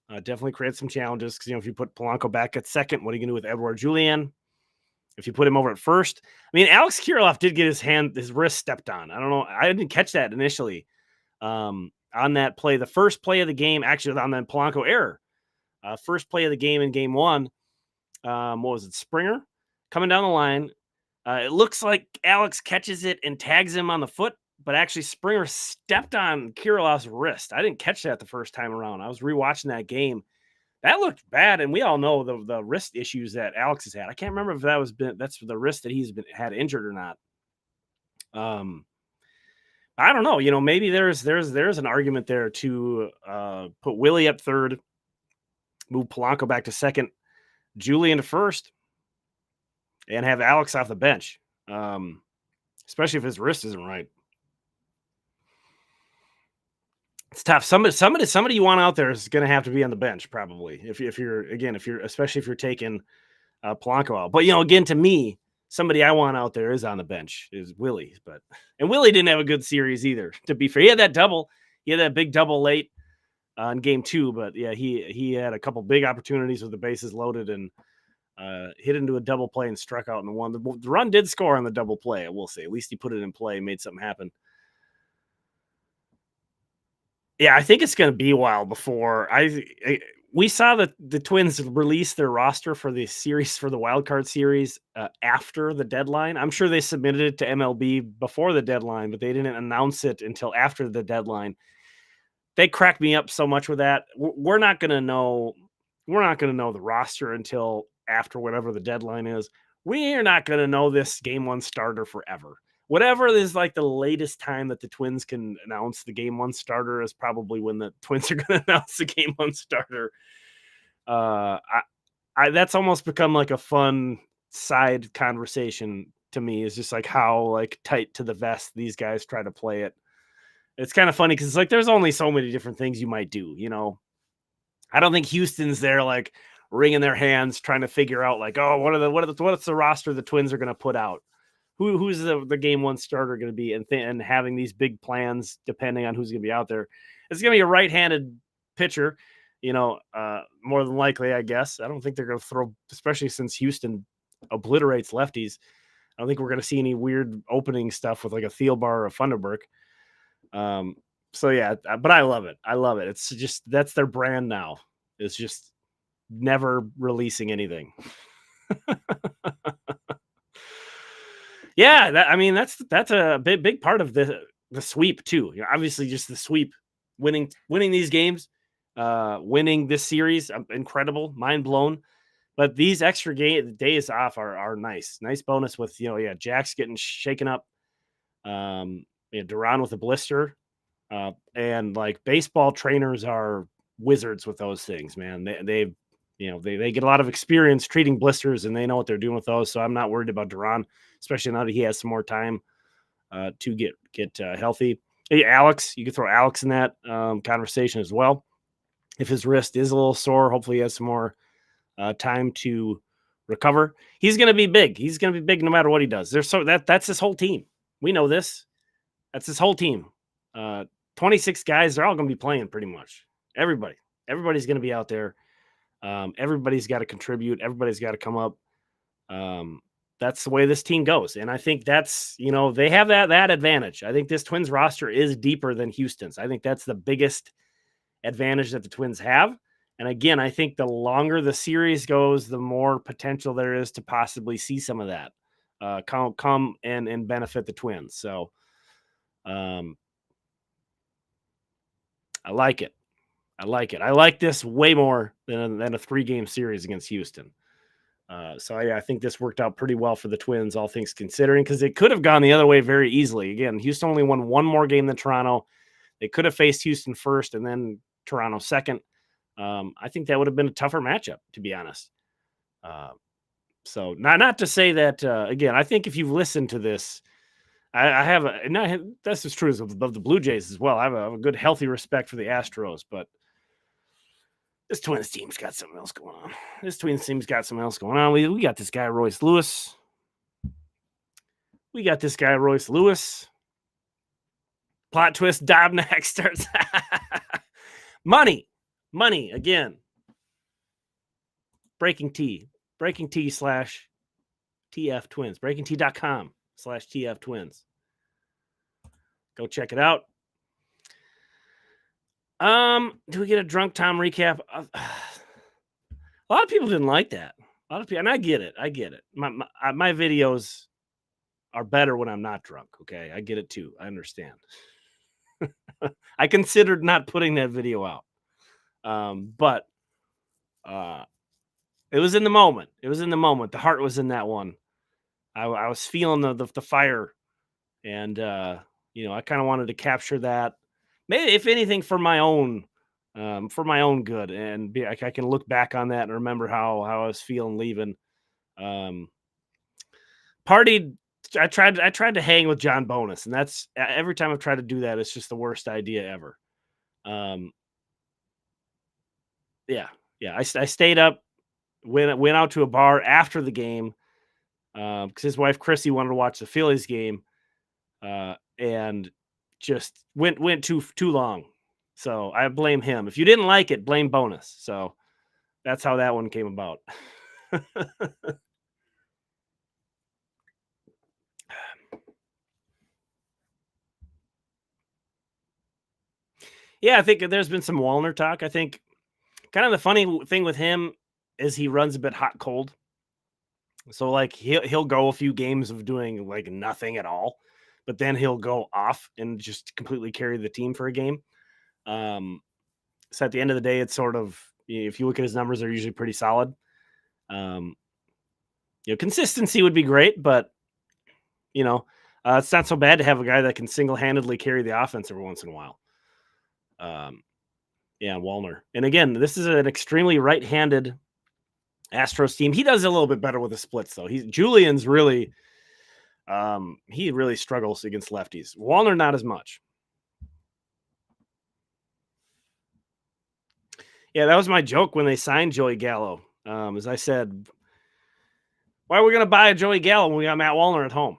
Definitely creates some challenges because if you put Polanco back at second, what are you gonna do with Edouard Julien? If you put him over at first, I mean, Alex Kirilloff did get his wrist stepped on. I don't know, I didn't catch that initially on that play. The first play of the game, actually on that Polanco error, first play of the game in game one. What was it? Springer coming down the line. It looks like Alex catches it and tags him on the foot, but actually Springer stepped on Kirilloff's wrist. I didn't catch that the first time around. I was rewatching that game. That looked bad, and we all know the wrist issues that Alex has had. I can't remember if that's the wrist that he's had injured or not. I don't know. Maybe there's an argument there to put Willie at third, move Polanco back to second, Julian to first, and have Alex off the bench, especially if his wrist isn't right. It's tough. Somebody you want out there is going to have to be on the bench probably. If you're especially if you're taking Polanco out. But again, to me, somebody I want out there is on the bench is Willie. And Willie didn't have a good series either. To be fair, he had that double. He had that big double late in game 2. But yeah, he had a couple big opportunities with the bases loaded and hit into a double play and struck out in the one. The run did score on the double play. I will say, at least he put it in play, made something happen. Yeah, I think it's going to be a while before we saw the Twins release their roster for the series, for the wild card series after the deadline. I'm sure they submitted it to MLB before the deadline, but they didn't announce it until after the deadline. They cracked me up so much with that. We're not going to know the roster until after whatever the deadline is. We are not going to know this game one starter forever. Whatever is like the latest time that the Twins can announce the game one starter is probably when the Twins are going to announce the game one starter. That's almost become like a fun side conversation to me. Is just like how like tight to the vest these guys try to play it. It's kind of funny because it's like there's only so many different things you might do. I don't think Houston's there like wringing their hands trying to figure out like, oh, what's the roster the Twins are going to put out. Who's the game one starter going to be, and having these big plans depending on who's going to be out there. It's going to be a right-handed pitcher, more than likely, I guess. I don't think they're going to throw, especially since Houston obliterates lefties. I don't think we're going to see any weird opening stuff with like a Thielbar or a Funderburk. So yeah, but I love it. It's just, that's their brand now. It's just never releasing anything. Yeah, that's a big part of the sweep too. Obviously, just the sweep, winning these games, winning this series, incredible, mind blown. But these extra days off are nice bonus with Jack's getting shaken up, Duran with a blister, and like baseball trainers are wizards with those things, man. They get a lot of experience treating blisters and they know what they're doing with those. So I'm not worried about Duran, especially now that he has some more time to get healthy. Hey, Alex, you could throw Alex in that conversation as well. If his wrist is a little sore, hopefully he has some more time to recover. He's going to be big. He's going to be big no matter what he does. That's his whole team. We know this. That's his whole team. 26 guys. They're all going to be playing pretty much. Everybody's going to be out there. Everybody's got to contribute. Everybody's got to come up. That's the way this team goes. And I think that's, they have that advantage. I think this Twins roster is deeper than Houston's. I think that's the biggest advantage that the Twins have. And again, I think the longer the series goes, the more potential there is to possibly see some of that come and benefit the Twins. So I like it. I like this way more than a 3-game series against Houston. So I think this worked out pretty well for the Twins, all things considering, because it could have gone the other way very easily. Again, Houston only won one more game than Toronto. They could have faced Houston first and then Toronto second. I think that would have been a tougher matchup, to be honest. So not to say that, again, I think if you've listened to this, that's as true as of the Blue Jays as well. I have a good, healthy respect for the Astros, but this Twins team's got something else going on. We got this guy, Royce Lewis. Plot twist, Dobnak starts. Money again. Breaking T / TF Twins. BreakingT.com/TF Twins. Go check it out. Do we get a Drunk Tom recap? A lot of people didn't like that. A lot of people, and I get it. My videos are better when I'm not drunk. Okay, I get it too. I understand. I considered not putting that video out, but it was in the moment. The heart was in that one. I was feeling the fire, and I kind of wanted to capture that. Maybe, if anything, for my own good, and I can look back on that and remember how I was feeling leaving. Partied. I tried to hang with John Bonus, and that's every time I've tried to do that, it's just the worst idea ever. I stayed up, went out to a bar after the game, because his wife Chrissy wanted to watch the Phillies game, and just went too long. So I blame him. If you didn't like it, blame Bonus. So that's how that one came about. Yeah, I think there's been some Wallner talk. I think kind of the funny thing with him is he runs a bit hot cold. So like he'll go a few games of doing like nothing at all, but then he'll go off and just completely carry the team for a game. So at the end of the day, it's sort of, if you look at his numbers, they're usually pretty solid. Consistency would be great, but it's not so bad to have a guy that can single-handedly carry the offense every once in a while. Wallner. And again, this is an extremely right-handed Astros team. He does a little bit better with the splits, though. Julian's really, he really struggles against lefties. Wallner, not as much. Yeah, that was my joke when they signed Joey Gallo. As I said, why are we going to buy a Joey Gallo when we got Matt Wallner at home?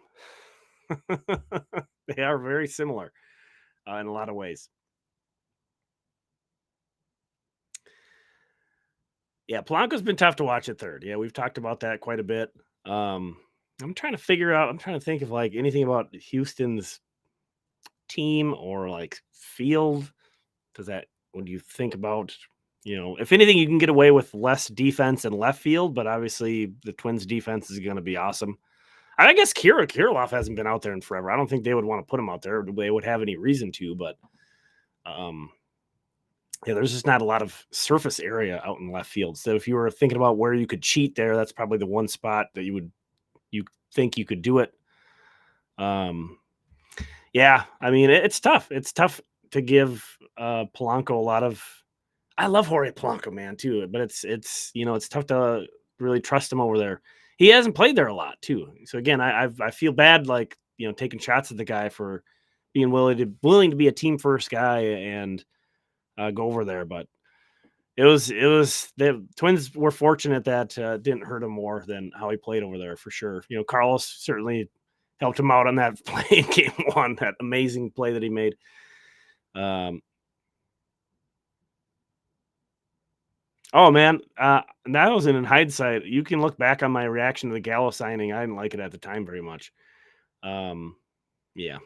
They are very similar in a lot of ways. Yeah, Polanco's been tough to watch at third. Yeah, we've talked about that quite a bit. I'm trying to think of like anything about Houston's team or like field. When you think about, if anything, you can get away with less defense in left field, but obviously the Twins defense is going to be awesome. I guess Kirilloff hasn't been out there in forever. I don't think they would want to put him out there. They would have any reason to, but there's just not a lot of surface area out in left field. So if you were thinking about where you could cheat there, that's probably the one spot that you think you could do it. Yeah, I mean, it's tough. It's tough to give Polanco a lot of. I love Jorge Polanco, man, too, but it's tough to really trust him over there. He hasn't played there a lot, too. So again, I feel bad, like, taking shots at the guy for being willing to be a team first guy and go over there. But the Twins were fortunate that didn't hurt him more than how he played over there, for sure. Carlos certainly helped him out on that play in game one, that amazing play that he made. Oh man, that was in hindsight. You can look back on my reaction to the Gallo signing. I didn't like it at the time very much. Um, yeah,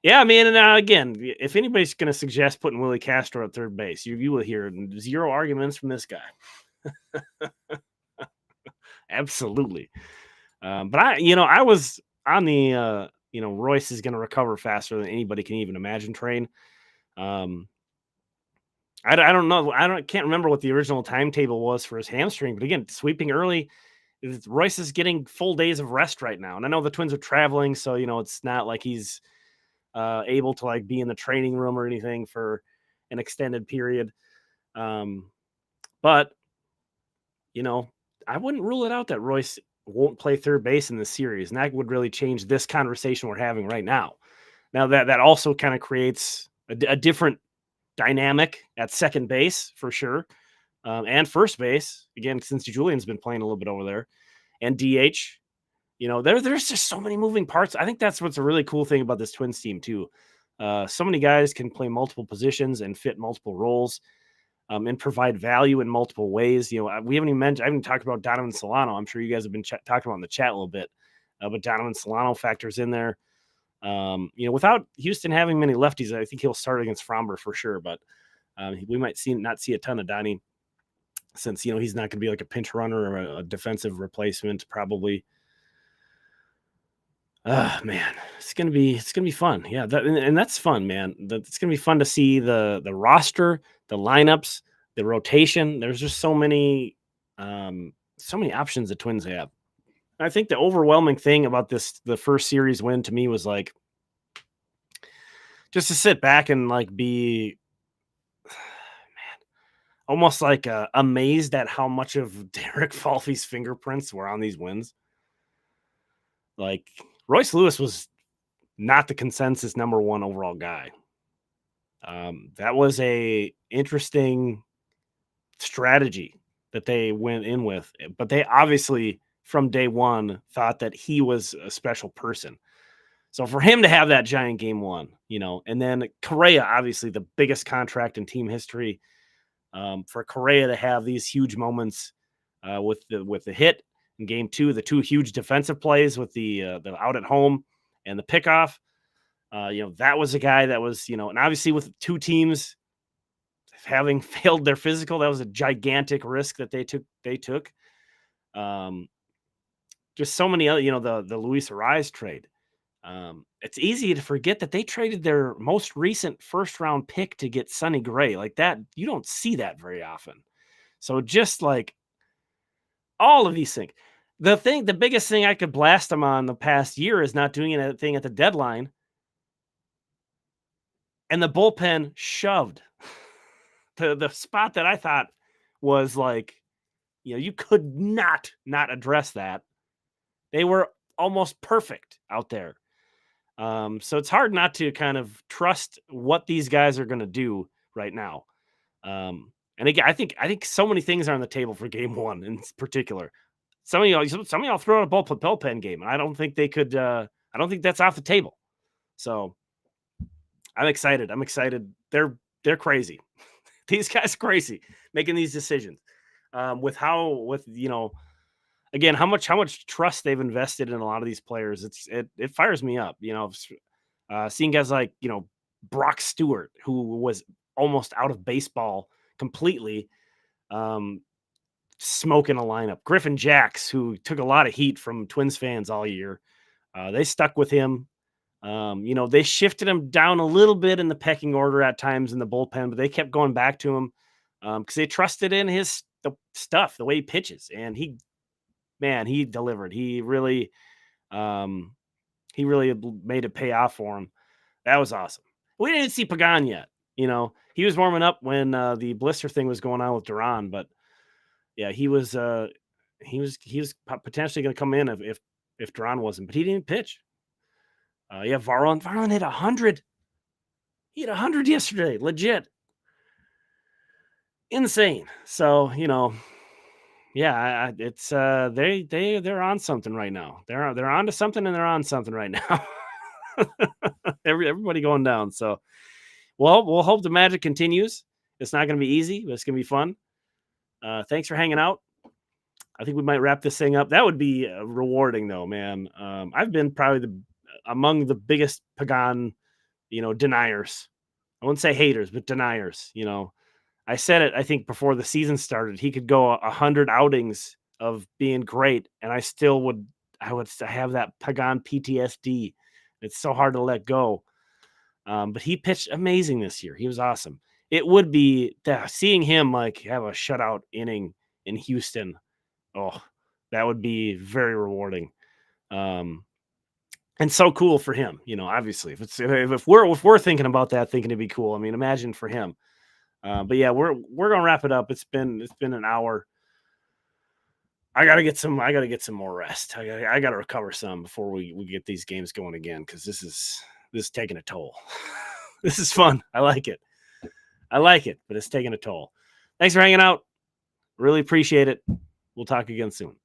yeah. I mean, and again, if anybody's going to suggest putting Willie Castro at third base, you will hear zero arguments from this guy. Absolutely. But I was on the Royce is going to recover faster than anybody can even imagine train. Um, I don't know. Can't remember what the original timetable was for his hamstring, but again, sweeping early. Royce is getting full days of rest right now, and I know the Twins are traveling, so it's not like he's able to like be in the training room or anything for an extended period. But I wouldn't rule it out that Royce won't play third base in the series, and that would really change this conversation we're having right now. Now that also kind of creates a different dynamic at second base for sure, and first base again since Julian's been playing a little bit over there, and DH. There's just so many moving parts. I think that's what's a really cool thing about this Twins team too. So many guys can play multiple positions and fit multiple roles, and provide value in multiple ways. We haven't even mentioned. I haven't talked about Donovan Solano. I'm sure you guys have been talking about in the chat a little bit, but Donovan Solano factors in there. Without Houston having many lefties, I think he'll start against Fromber for sure. But we might not see a ton of Donnie since he's not going to be like a pinch runner or a defensive replacement probably. Man, it's gonna be fun. Yeah, and that's fun, man. It's gonna be fun to see the roster, the lineups, the rotation. There's just so many options the Twins have. I think the overwhelming thing about the first series win to me was like just to sit back and like be almost like amazed at how much of Derek Falvey's fingerprints were on these wins. Like Royce Lewis was not the consensus number one overall guy. That was a interesting strategy that they went in with, but they obviously from day one thought that he was a special person. So for him to have that giant game one, and then Correa, obviously the biggest contract in team history, for Correa to have these huge moments with the hit in game two, the two huge defensive plays with the out at home and the pickoff. That was a guy that was, and obviously with two teams having failed their physical, that was a gigantic risk that they took. Just so many other, the Luis Ariz trade. It's easy to forget that they traded their most recent first round pick to get Sonny Gray like that. You don't see that very often. So just like all of these things, the biggest thing I could blast them on the past year is not doing anything at the deadline. And the bullpen shoved the spot that I thought was like, you could not address that. They were almost perfect out there. So it's hard not to kind of trust what these guys are going to do right now. And again, I think so many things are on the table for game one in particular. Some of y'all throw out a bullpen game, and I don't think they could. I don't think that's off the table. So I'm excited. They're crazy. These guys crazy making these decisions. Again, how much trust they've invested in a lot of these players. It fires me up. Seeing guys like Brock Stewart, who was almost out of baseball completely, smoking a lineup. Griffin Jacks, who took a lot of heat from Twins fans all year, they stuck with him. They shifted him down a little bit in the pecking order at times in the bullpen, but they kept going back to him because they trusted in his stuff, the way he pitches, and he delivered. He really made it pay off for him. That was awesome. We didn't see Pagan yet. He was warming up when the blister thing was going on with Duran, but yeah, he was potentially going to come in if Duran wasn't, but he didn't pitch. Varland hit 100. He hit 100 yesterday, legit, insane. So yeah, it's they're on something right now. They're on to something, and they're on something right now. Everybody going down. So, well, we'll hope the magic continues. It's not going to be easy, but it's going to be fun. Thanks for hanging out. I think we might wrap this thing up. That would be rewarding, though, man. I've been probably among the biggest Pagan, deniers. I wouldn't say haters, but deniers. I said it. I think before the season started, he could go 100 outings of being great, and I still would. I would have that Pagan PTSD. It's so hard to let go. But he pitched amazing this year. He was awesome. It would be seeing him like have a shutout inning in Houston. Oh, that would be very rewarding. And so cool for him, obviously if we're thinking about that, thinking it'd be cool. I mean, imagine for him. But yeah, we're gonna wrap it up. It's been an hour. I gotta get some more rest. I gotta recover some before we get these games going again, because this is taking a toll. This is fun. I like it, but it's taking a toll. Thanks for hanging out. Really appreciate it. We'll talk again soon.